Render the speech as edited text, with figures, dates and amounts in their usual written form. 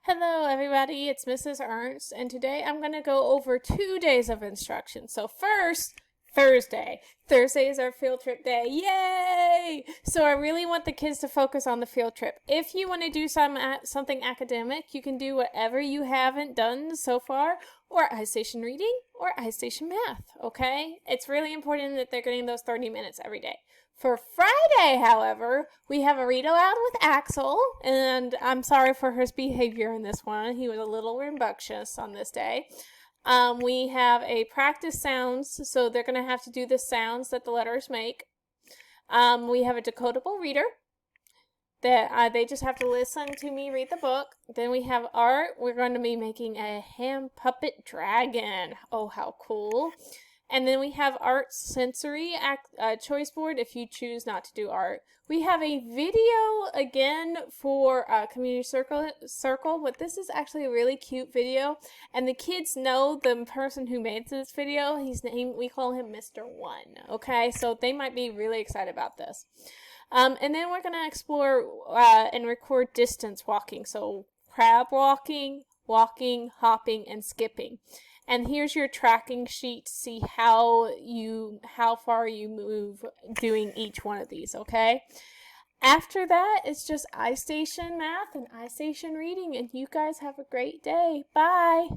Hello everybody, it's Mrs. Ernst, and today I'm going to go over 2 days of instruction. So first, Thursday. Thursday is our field trip day. Yay! So I really want the kids to focus on the field trip. If you want to do something academic, you can do whatever you haven't done so far, or iStation reading, or iStation math, okay? It's really important that they're getting those 30 minutes every day. For Friday, however, we have a read aloud with Axel, and I'm sorry for his behavior in this one. He was a little rambunctious on this day. We have a practice sounds, so they're going to have to do the sounds that the letters make. We have a decodable reader that they just have to listen to me read the book. Then we have art. We're going to be making a hand puppet dragon. Oh, how cool. And then we have art sensory choice board if you choose not to do art. We have a video again for community circle, but this is actually a really cute video. And the kids know the person who made this video. We call him Mr. One. Okay, so they might be really excited about this. And then we're going to explore and record distance walking. So crab walking, walking, hopping, and skipping. And here's your tracking sheet to see how far you move doing each one of these, okay? After that, it's just iStation math and iStation reading, and you guys have a great day. Bye!